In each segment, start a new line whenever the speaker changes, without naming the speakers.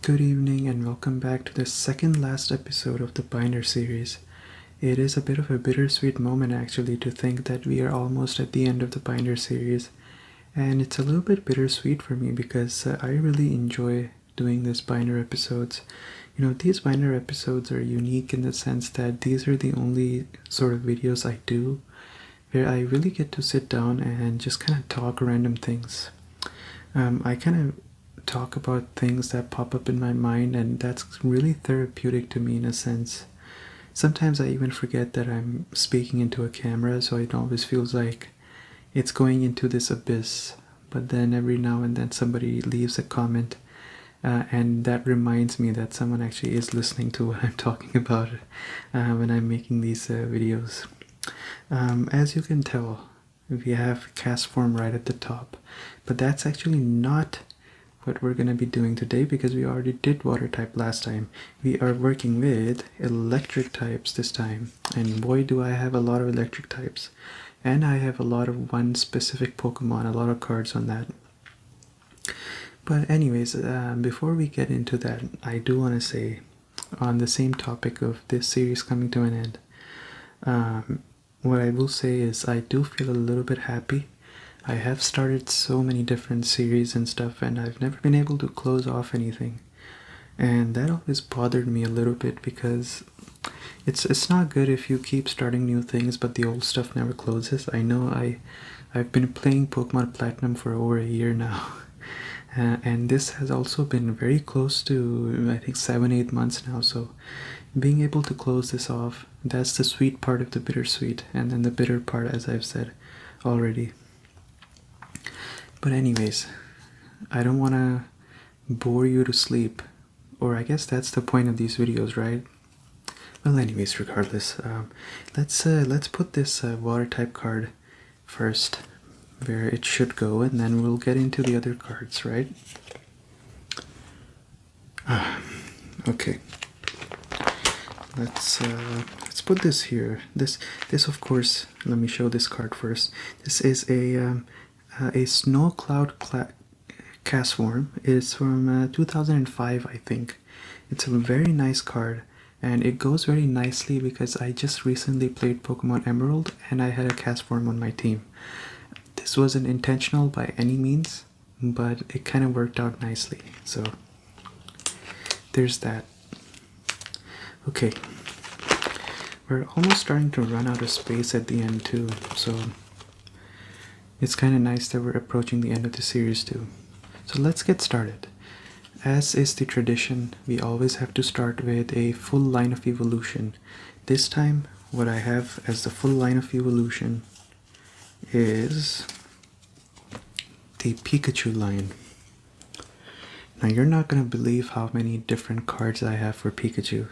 Good evening and welcome back to the second last episode of the Binder series. It is a bit of a bittersweet moment actually to think that we are almost at the end of the Binder series, and it's a little bit bittersweet for me because I really enjoy doing these Binder episodes. You know, these Binder episodes are unique in the sense that these are the only sort of videos I do where I really get to sit down and just kind of talk random things. I kind of talk about things that pop up in my mind, and that's really therapeutic to me in a sense. Sometimes I even forget that I'm speaking into a camera, so it always feels like it's going into this abyss. But then every now and then somebody leaves a comment, and that reminds me that someone actually is listening to what I'm talking about when I'm making these videos. As you can tell, we have cast form right at the top, but that's actually not what we're going to be doing today because we already did water type last time. We are working with electric types this time, and boy do I have a lot of electric types, and I have a lot of one specific Pokemon, a lot of cards on that. But anyways, before we get into that, I do want to say, on the same topic of this series coming to an end, what I will say is I do feel a little bit happy. I have started so many different series and stuff, and I've never been able to close off anything. And that always bothered me a little bit because it's not good if you keep starting new things but the old stuff never closes. I know I've been playing Pokemon Platinum for over a year now. And this has also been very close to, I think, 7-8 months now, so being able to close this off, that's the sweet part of the bittersweet, and then the bitter part, as I've said already. But anyways, I don't want to bore you to sleep, or I guess that's the point of these videos, right? Well, anyways, regardless, let's put this water type card first where it should go, and then we'll get into the other cards, right? Okay. Let's put this here. This of course. Let me show this card first. This is a Snow Cloud cast form. It's from 2005, I think. It's a very nice card, and it goes very nicely because I just recently played Pokemon Emerald, and I had a cast form on my team. This wasn't intentional by any means, but it kind of worked out nicely. So there's that. Okay, we're almost starting to run out of space at the end too, so it's kind of nice that we're approaching the end of the series too. So let's get started. As is the tradition, we always have to start with a full line of evolution. This time, what I have as the full line of evolution is the Pikachu line. Now you're not going to believe how many different cards I have for Pikachu.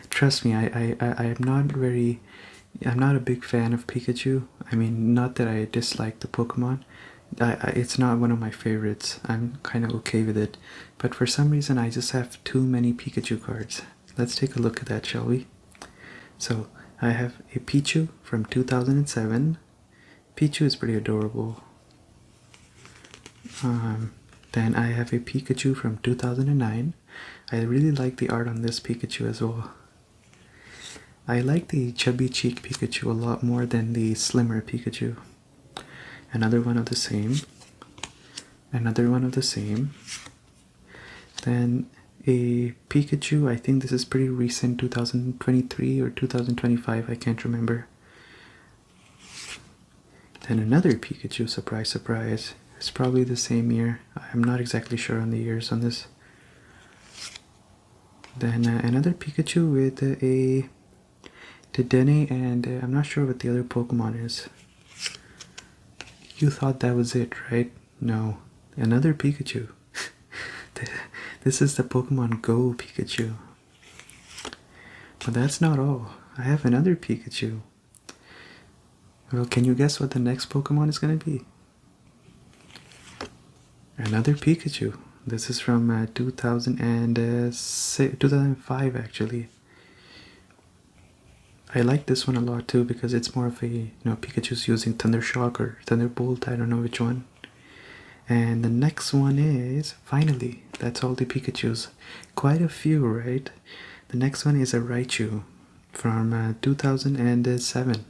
Trust me, I'm not a big fan of Pikachu. I mean, not that I dislike the Pokemon. It's not one of my favorites. I'm kind of okay with it. But for some reason I just have too many Pikachu cards. Let's take a look at that, shall we? So I have a Pichu from 2007. Pichu is pretty adorable. Then I have a Pikachu from 2009. I really like the art on this Pikachu as well. I like the chubby cheek Pikachu a lot more than the slimmer Pikachu. Another one of the same. Another one of the same. Then a Pikachu, I think this is pretty recent, 2023 or 2025, I can't remember. Then another Pikachu, surprise, surprise. It's probably the same year. I'm not exactly sure on the years on this. Then another Pikachu with a Dedenne, and I'm not sure what the other Pokemon is. You thought that was it, right? No. Another Pikachu. This is the Pokemon Go Pikachu. But that's not all. I have another Pikachu. Well, can you guess what the next Pokemon is going to be? Another Pikachu. This is from 2005 actually. I like this one a lot too because it's more of a, Pikachu's using Thundershock or Thunderbolt, I don't know which one. And the next one is, finally, that's all the Pikachus. Quite a few, right? The next one is a Raichu from 2007.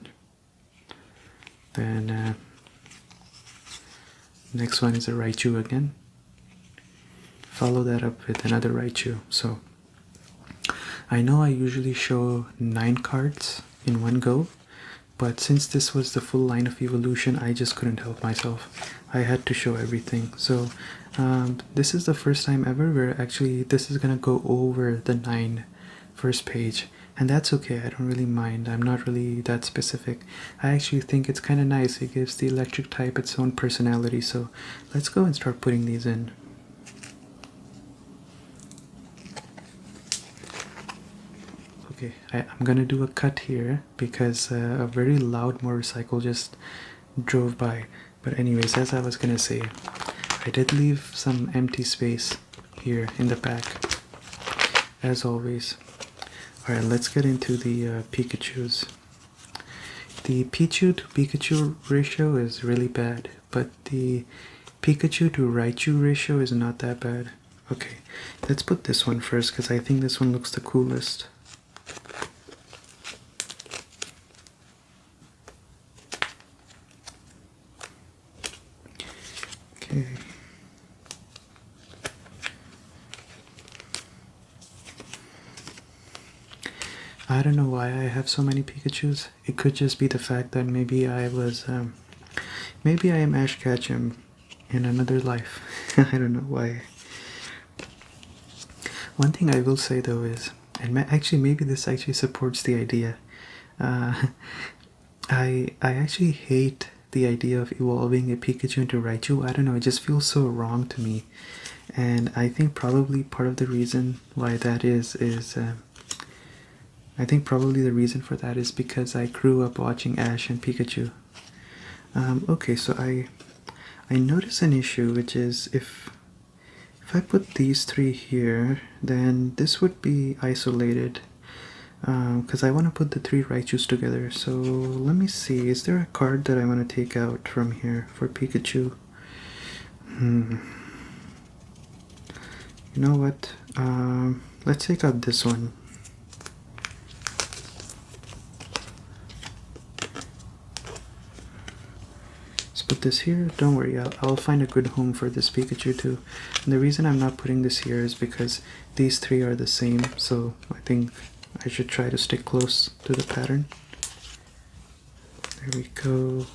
Then next one is a Raichu again. Follow that up with another Raichu. So I know I usually show 9 cards in one go, but since this was the full line of evolution, I just couldn't help myself. I had to show everything. So this is the first time ever where actually this is gonna go over the 9 first page, and that's okay. I don't really mind. I'm not really that specific. I actually think it's kind of nice. It gives the electric type its own personality. So let's go and start putting these in. Okay, I'm gonna do a cut here because a very loud motorcycle just drove by. But anyways, as I was gonna say, I did leave some empty space here in the back, as always. Alright, let's get into the Pikachus. The Pichu to Pikachu ratio is really bad, but the Pikachu to Raichu ratio is not that bad. Okay, let's put this one first because I think this one looks the coolest. Okay. I don't know why I have so many Pikachus. It could just be the fact that maybe I am Ash Ketchum in another life. I don't know why. One thing I will say though is, and actually maybe this actually supports the idea. I actually hate the idea of evolving a Pikachu into Raichu. I don't know, it just feels so wrong to me. And I think probably part of the reason why that is I think probably the reason for that is because I grew up watching Ash and Pikachu. Okay, so I notice an issue, which is if I put these 3 here, then this would be isolated. Because I want to put the 3 Raichus together. So let me see, is there a card that I want to take out from here for Pikachu? You know what? Let's take out this one. Let's put this here. Don't worry, I'll find a good home for this Pikachu too. And the reason I'm not putting this here is because these 3 are the same, so I think I should try to stick close to the pattern. There we go.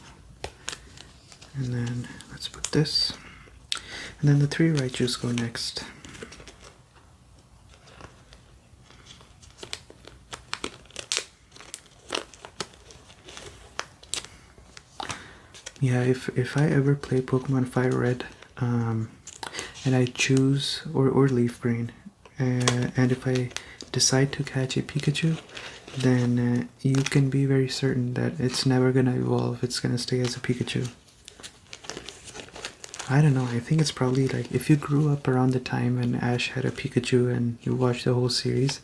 And then let's put this. And then the 3 Raichus go next. Yeah, if I ever play Pokemon Fire Red, and I choose, or Leaf Green, and if I decide to catch a Pikachu, then you can be very certain that it's never gonna evolve, it's gonna stay as a Pikachu. I don't know, I think it's probably like if you grew up around the time when Ash had a Pikachu and you watched the whole series,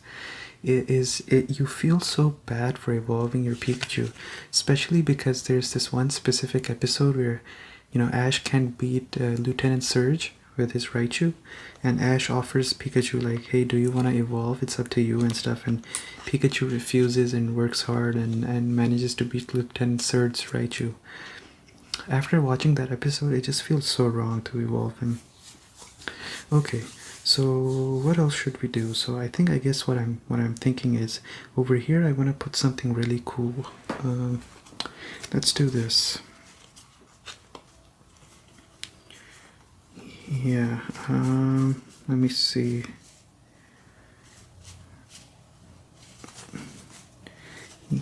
you feel so bad for evolving your Pikachu, especially because there's this one specific episode where, you know, Ash can't beat Lieutenant Surge with his Raichu, and Ash offers Pikachu like, hey, do you want to evolve? It's up to you and stuff, and Pikachu refuses and works hard and manages to beat Lieutenant Surge's Raichu. After watching that episode, it just feels so wrong to evolve him. Okay, so what else should we do? So I guess what I'm thinking is, over here I want to put something really cool. Let's do this. Yeah, let me see.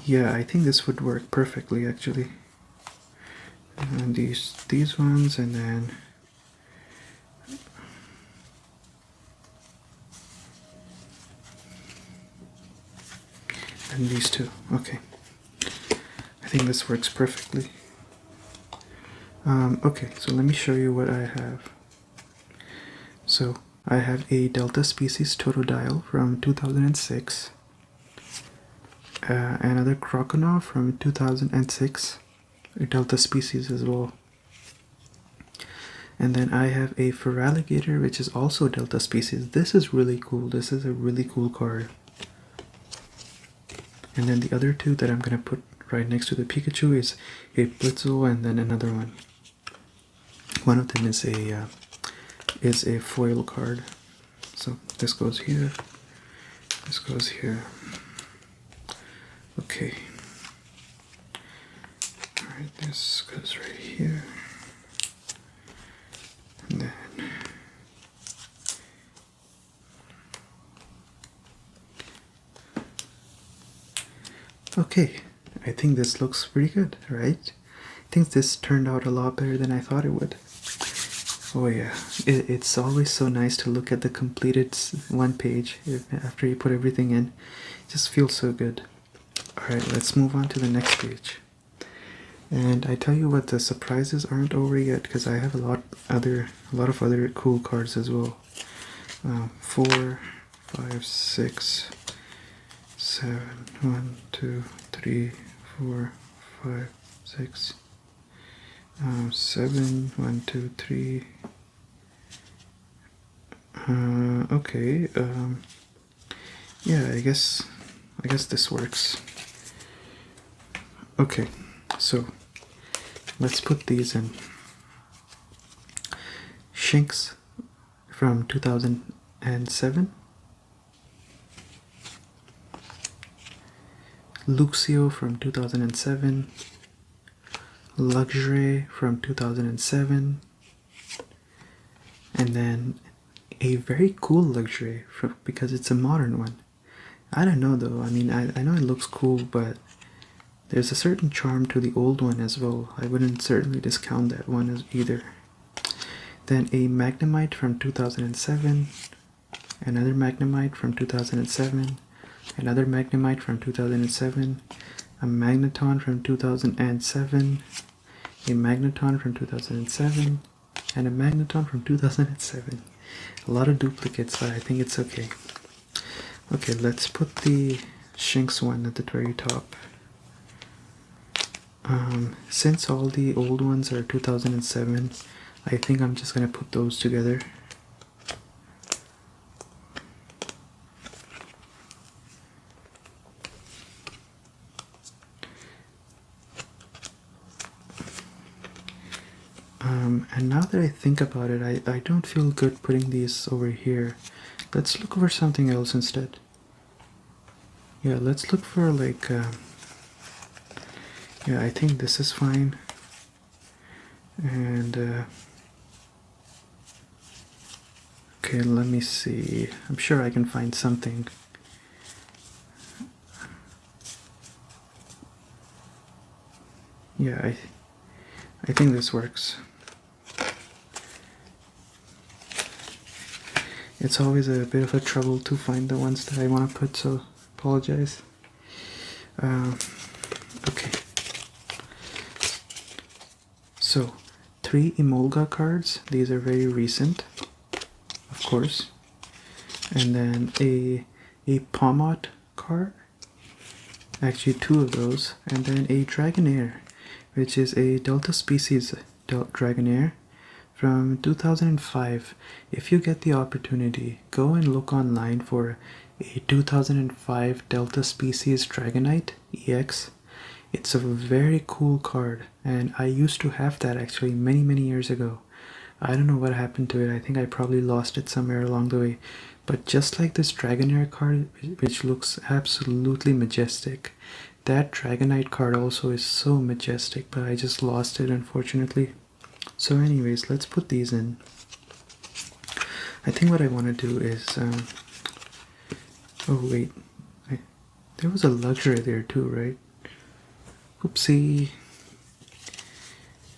Yeah, I think this would work perfectly actually. And these ones, and then and these 2. Okay, I think this works perfectly. Okay, so let me show you what I have. So I have a Delta Species Totodile from 2006, another Croconaw from 2006, a Delta Species as well. And then I have a Feraligatr, which is also Delta species. This is really cool. This is a really cool card. And then the other two that I'm gonna put right next to the Pikachu is a Blitzel and then another one. One of them is a foil card. So this goes here. This goes here. Okay. Alright, this goes right here. And then okay, I think this looks pretty good, right? I think this turned out a lot better than I thought it would. Oh yeah, it's always so nice to look at the completed one page after you put everything in. It just feels so good. Alright, let's move on to the next page. And I tell you what, the surprises aren't over yet because I have a lot of other cool cards as well. 4, 5, 6, 7, 1, 2, 3, 4, 5, 6, 7, 1, 2, 3. Okay, yeah, I guess this works. Okay, so let's put these in. Shinx from 2007. Luxio from 2007. Luxray from 2007. And then a very cool Luxray because it's a modern one. I don't know though, I mean, I know it looks cool, but there's a certain charm to the old one as well. I wouldn't certainly discount that one as either. Then a Magnemite from 2007, another Magnemite from 2007, another Magnemite from 2007, a Magneton from 2007, a Magneton from 2007, and a Magneton from 2007. A lot of duplicates, but I think it's okay. Okay, let's put the Shinx one at the very top. Since all the old ones are 2007, I think I'm just gonna put those together. And now that I think about it, I don't feel good putting these over here. Let's look for something else instead. Yeah, let's look for like, yeah, I think this is fine. And, okay, let me see. I'm sure I can find something. Yeah, I think this works. It's always a bit of a trouble to find the ones that I want to put, so apologize. Okay. So, 3 Emolga cards. These are very recent, of course. And then a Pomot card. Actually 2 of those. And then a Dragonair, which is a Delta species Dragonair from 2005. If you get the opportunity, go and look online for a 2005 Delta species Dragonite EX. It's a very cool card, and I used to have that actually many years ago. I don't know what happened to it. I think I probably lost it somewhere along the way. But just like this Dragonair card, which looks absolutely majestic, that Dragonite card also is so majestic, but I just lost it unfortunately. So anyways, let's put these in. I think what I want to do is, oh wait, there was a Luxray there too, right? Oopsie.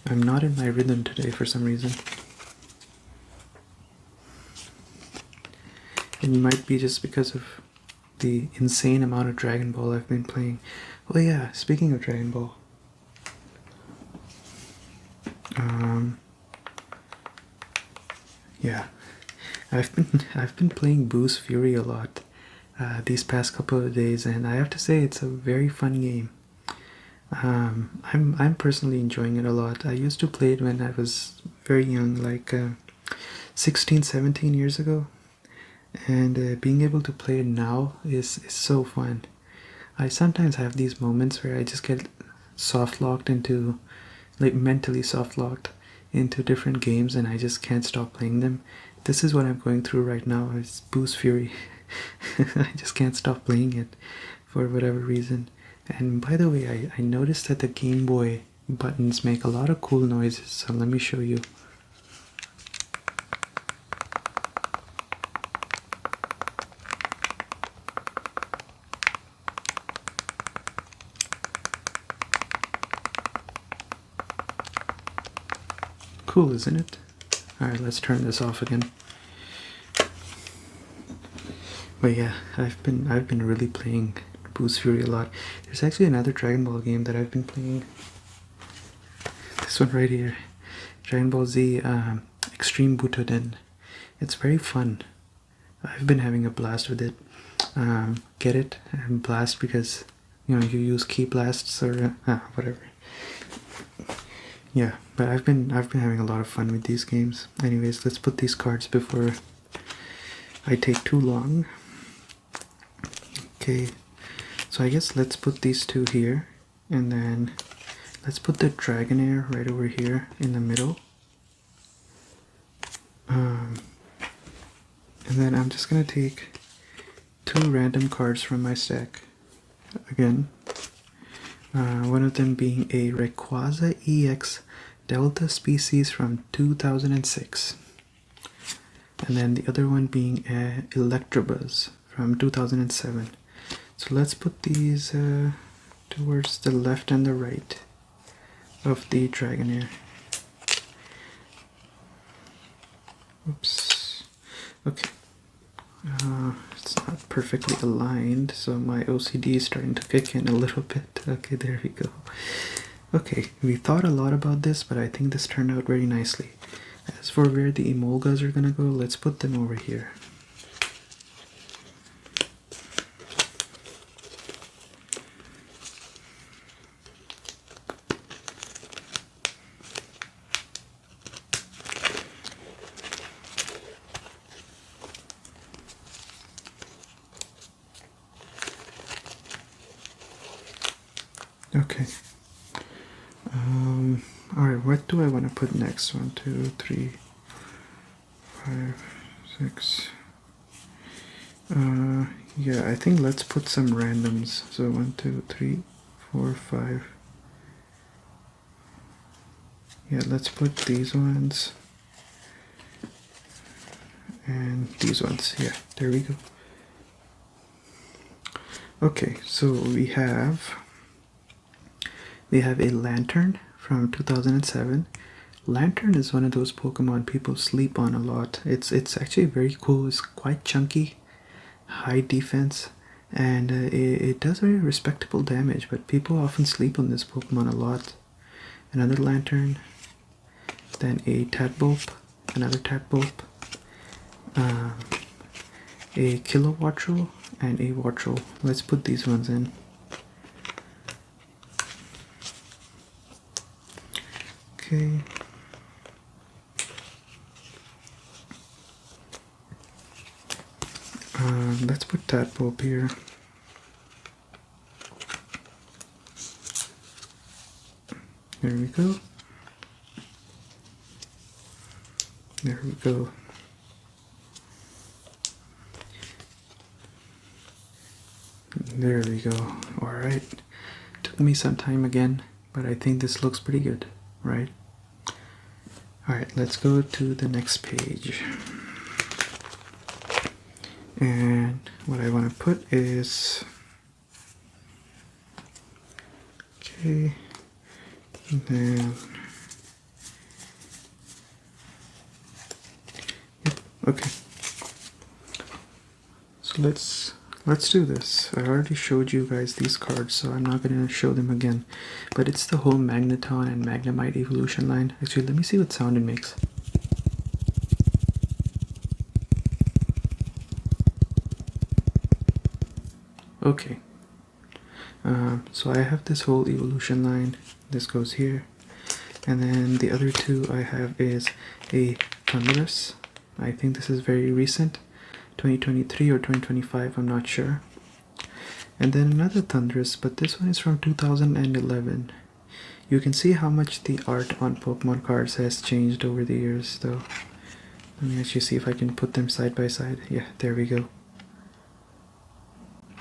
I'm not in my rhythm today for some reason. And it might be just because of the insane amount of Dragon Ball I've been playing. Oh yeah, speaking of Dragon Ball. Yeah, I've been playing Boost Fury a lot these past couple of days, and I have to say it's a very fun game. I'm personally enjoying it a lot. I used to play it when I was very young, like 16, 17 years ago. And being able to play it now is so fun. I sometimes have these moments where I just get soft locked into, like mentally soft locked into different games, and I just can't stop playing them. This is what I'm going through right now. It's Boost Fury. I just can't stop playing it for whatever reason. And by the way, I noticed that the Game Boy buttons make a lot of cool noises, so let me show you. Cool, isn't it? Alright, let's turn this off again. But yeah, I've been really playing Boost Fury a lot. There's actually another Dragon Ball game that I've been playing. This one right here, Dragon Ball Z Extreme Butoden. It's very fun. I've been having a blast with it. Get it? And blast because you use key blasts or whatever. Yeah, but I've been having a lot of fun with these games. Anyways, let's put these cards before I take too long. Okay, so I guess let's put these two here, and then let's put the Dragonair right over here in the middle. And then I'm just gonna take two random cards from my stack. Again, one of them being a Rayquaza EX Delta species from 2006. And then the other one being a Electabuzz from 2007. So let's put these towards the left and the right of the Dragonair. Oops. Okay. It's not perfectly aligned, so my OCD is starting to kick in a little bit. Okay, there we go. Okay, we thought a lot about this, but I think this turned out very nicely. As for where the Emolgas are gonna go, let's put them over here. Okay. Alright, what do I want to put next? 1, 2, 3, 5, 6. Yeah, I think let's put some randoms. So 1, 2, 3, 4, 5. Yeah, let's put these ones. And these ones. Yeah, there we go. Okay, so we have a Lantern from 2007. Lantern is one of those Pokemon people sleep on a lot. It's actually very cool. It's quite chunky, high defense, and it does very respectable damage, but people often sleep on this Pokemon a lot. Another Lantern, then a Tadpole, another Tadpole, a Kilowattrel, and a Wattrel. Let's put these ones in. Okay. Let's put Tadpole here. There we go. There we go. There we go. Alright. Took me some time again, but I think this looks pretty good, right? Alright, let's go to the next page. And what I want to put is... Okay. And then... Yep, okay. So let's do this. I already showed you guys these cards, so I'm not going to show them again. But it's the whole Magneton and Magnemite evolution line. Actually, let me see what sound it makes. Okay. So I have this whole evolution line. This goes here. And then the other two I have is a Thunderous. I think this is very recent, 2023 or 2025, I'm not sure. And then another Thunderous, but this one is from 2011. You can see how much the art on Pokemon cards has changed over the years, though. Let me actually see if I can put them side by side. Yeah, there we go.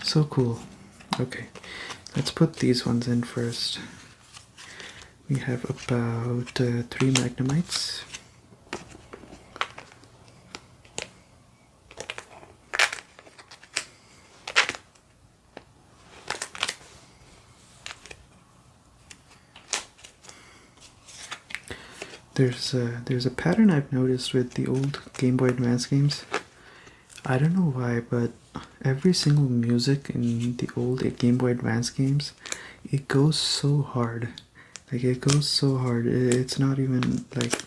So cool. Okay, let's put these ones in first. We have about 3 Magnemites. There's a pattern I've noticed with the old Game Boy Advance games. I don't know why, but every single music in the old Game Boy Advance games, it goes so hard. Like, it goes so hard. It's not even like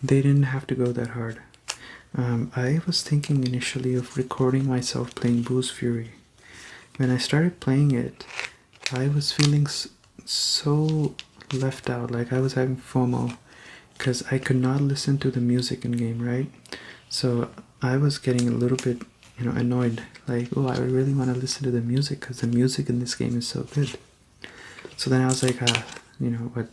they didn't have to go that hard. I was thinking initially of recording myself playing Boo's Fury. When I started playing it, I was feeling so left out. Like, I was having FOMO because I could not listen to the music in game, right? So I was getting a little bit, annoyed. Like, oh, I really want to listen to the music because the music in this game is so good. So then I was like, you know what?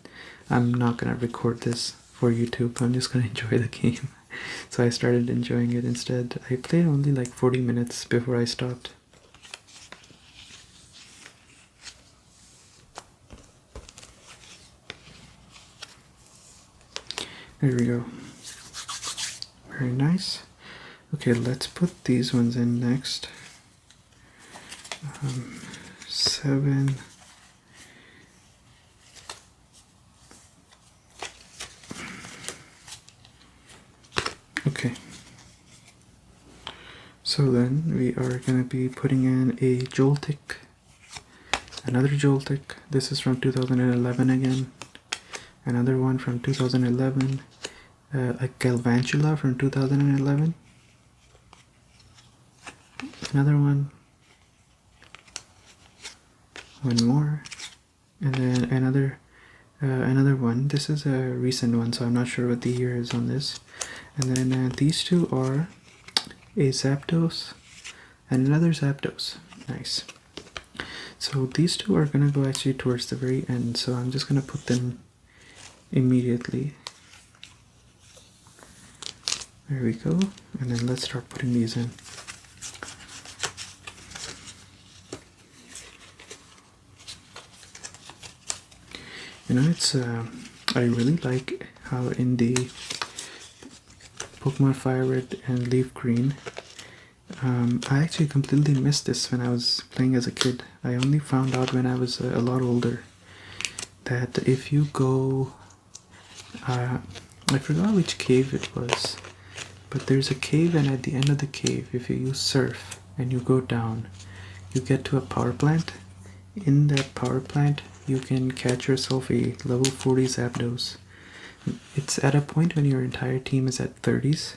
I'm not gonna record this for YouTube. I'm just gonna enjoy the game. So I started enjoying it instead. I played only like 40 minutes before I stopped. There we go. Very nice. Okay, let's put these ones in next. 7. Okay. So then we are going to be putting in a Joltik. Another Joltik. This is from 2011 again. Another one from 2011. A Galvantula from 2011. Another one. One more. And then another one. This is a recent one, so I'm not sure what the year is on this. And then these two are a Zapdos and another Zapdos. Nice. So these two are gonna go actually towards the very end, so I'm just gonna put them immediately. There we go. And then let's start putting these in. It's I really like how in the Pokemon Fire Red and Leaf Green, I actually completely missed this when I was playing as a kid. I only found out when I was a lot older that if you go, I forgot which cave it was, but there's a cave, and at the end of the cave, if you use Surf and you go down, you get to a power plant. In that power plant, you can catch yourself a level 40 Zapdos. It's at a point when your entire team is at 30s,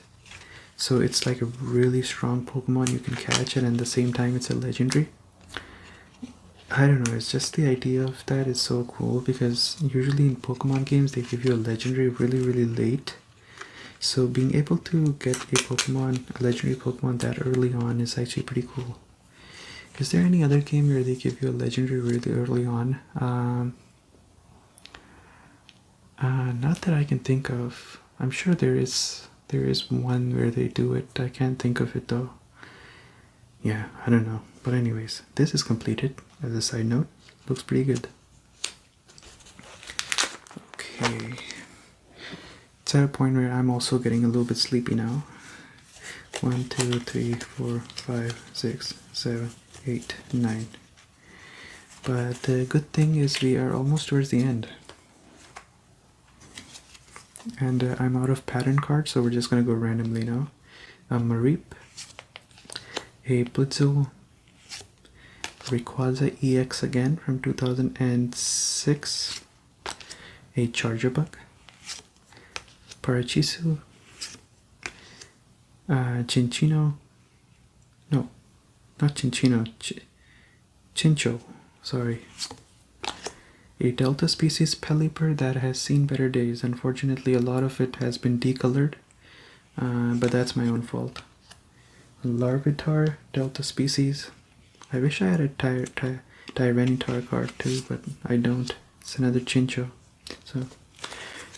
so it's like a really strong Pokemon you can catch, and at the same time it's a legendary. I don't know, it's just the idea of that is so cool, because usually in Pokemon games they give you a legendary really late. So being able to get a legendary Pokemon that early on is actually pretty cool. Is there any other game where they give you a legendary really early on? Not that I can think of. I'm sure there is one where they do it. I can't think of it though. Yeah, I don't know. But anyways, this is completed. As a side note, looks pretty good. Okay. It's at a point where I'm also getting a little bit sleepy now. 1, 2, 3, 4, 5, 6, 7, 8, 9. But the good thing is we are almost towards the end. And I'm out of pattern cards, so we're just going to go randomly now. A Mareep, a Blitzel, Rayquaza EX again from 2006, a Charjabug, Parachisu, Chinchino, no, not Chinchino, Chincho, sorry, A Delta species Pelipper that has seen better days. Unfortunately, a lot of it has been decolored, but that's my own fault. Larvitar, Delta species. I wish I had a Tyranitar card too, but I don't. It's another Chincho. So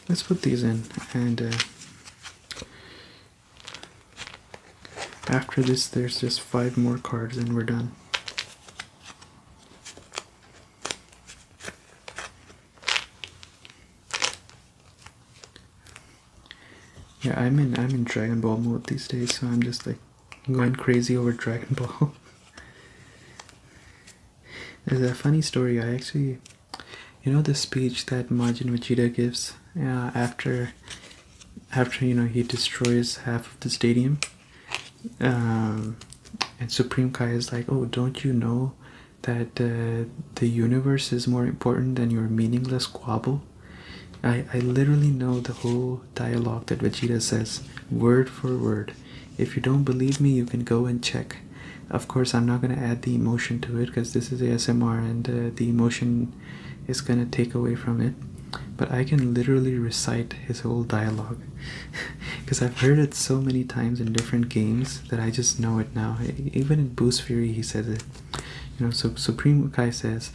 let's put these in, and after this there's just 5 more cards and we're done. Yeah, I'm in Dragon Ball mode these days, so I'm just like going crazy over Dragon Ball. There's a funny story. I actually, you know, the speech that Majin Vegeta gives after he destroys half of the stadium, and Supreme Kai is like, "Oh, don't you know that the universe is more important than your meaningless squabble?" I literally know the whole dialogue that Vegeta says, word for word. If you don't believe me, you can go and check. Of course, I'm not going to add the emotion to it because this is ASMR and the emotion is going to take away from it. But I can literally recite his whole dialogue because I've heard it so many times in different games that I just know it now. Even in Boost Fury, he says it. You know, so Supreme Kai says,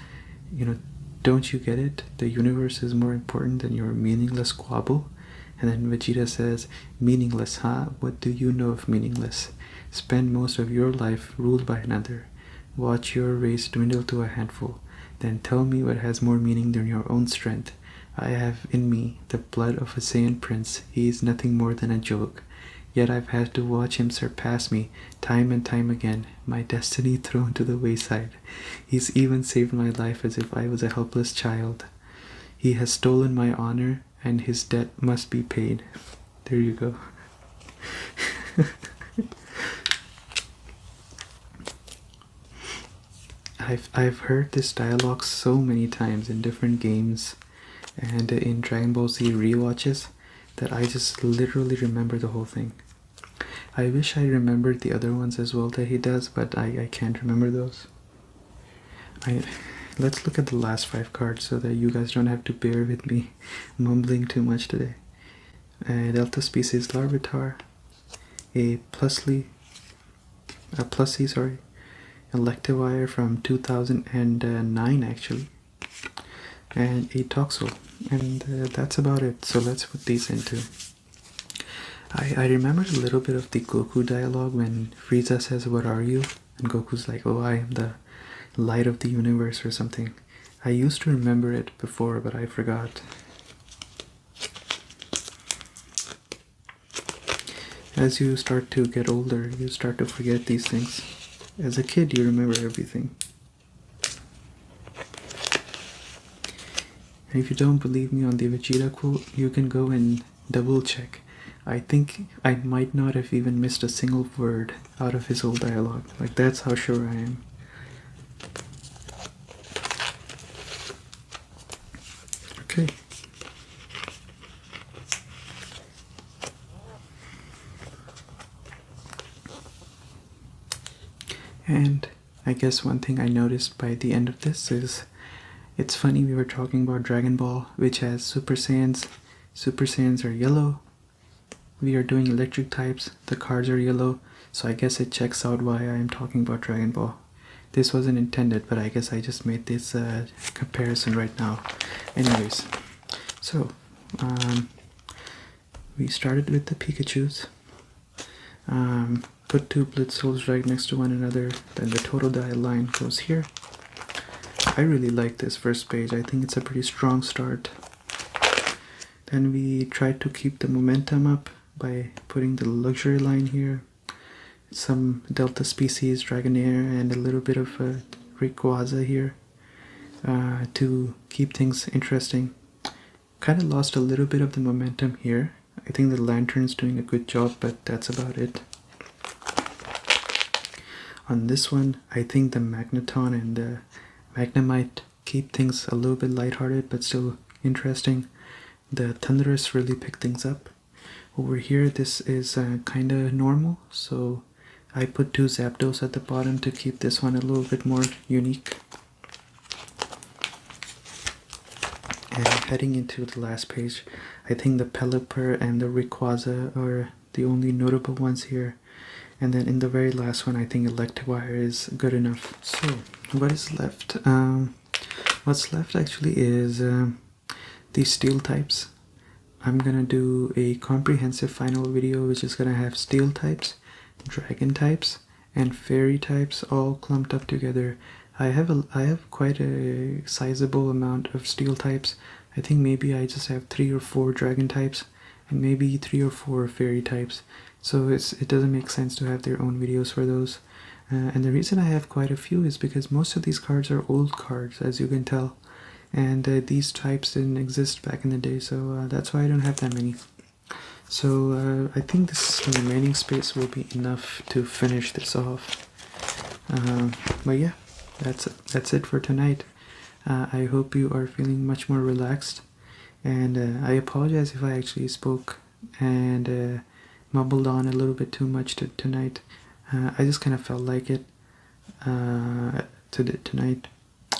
you know, don't you get it? The universe is more important than your meaningless squabble. And then Vegeta says, meaningless, huh? What do you know of meaningless? Spend most of your life ruled by another. Watch your race dwindle to a handful. Then tell me what has more meaning than your own strength. I have in me the blood of a Saiyan prince. He is nothing more than a joke. Yet I've had to watch him surpass me time and time again, my destiny thrown to the wayside. He's even saved my life as if I was a helpless child. He has stolen my honor, and his debt must be paid. There you go. I've heard this dialogue so many times in different games and in Dragon Ball Z rewatches that I just literally remember the whole thing. I wish I remembered the other ones as well that he does, but I can't remember those. Let's look at the last 5 cards so that you guys don't have to bear with me mumbling too much today. Delta species Larvitar, a Plusly, Electivire from 2009 actually, and a Toxel, and that's about it. So let's put these into. I remembered a little bit of the Goku dialogue when Frieza says, "What are you?" and Goku's like, "Oh, I am the light of the universe," or something. I used to remember it before, but I forgot. As you start to get older, you start to forget these things. As a kid, you remember everything. And if you don't believe me on the Vegeta quote, you can go and double check. I think I might not have even missed a single word out of his whole dialogue. Like, that's how sure I am. Okay. And I guess one thing I noticed by the end of this is, it's funny, we were talking about Dragon Ball, which has Super Saiyans. Super Saiyans are yellow. We are doing electric types, the cards are yellow, so I guess it checks out why I am talking about Dragon Ball. This wasn't intended, but I guess I just made this comparison right now. Anyways, so we started with the Pikachus. Put 2 Blitzholes right next to one another, then the Totodile line goes here. I really like this first page. I think it's a pretty strong start. Then we tried to keep the momentum up by putting the luxury line here, some Delta species, Dragonair, and a little bit of Rayquaza here to keep things interesting. Kind of lost a little bit of the momentum here. I think the Lantern's doing a good job, but that's about it. On this one, I think the Magneton and the Magnemite keep things a little bit lighthearted, but still interesting. The Thundurus really picked things up. Over here, this is kind of normal, so I put 2 Zapdos at the bottom to keep this one a little bit more unique. heading into the last page. I think the Pelipper and the Rayquaza are the only notable ones here. And then in the very last one, I think Electivire is good enough. So, what is left? What's left actually is the Steel types. I'm gonna do a comprehensive final video which is gonna have Steel types, Dragon types, and Fairy types all clumped up together. I have quite a sizable amount of Steel types. I think maybe I just have 3 or 4 Dragon types and maybe 3 or 4 Fairy types. So it doesn't make sense to have their own videos for those. And the reason I have quite a few is because most of these cards are old cards, as you can tell. And these types didn't exist back in the day, so that's why I don't have that many. So I think the remaining space will be enough to finish this off. But yeah, that's it for tonight. I hope you are feeling much more relaxed. And I apologize if I actually spoke and mumbled on a little bit too much tonight. I just kind of felt like it tonight.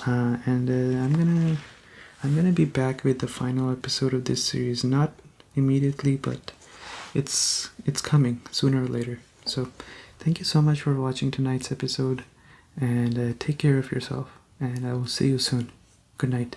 And I'm gonna be back with the final episode of this series. Not immediately, but it's coming sooner or later. So thank you so much for watching tonight's episode, and take care of yourself, and I will see you soon. Good night.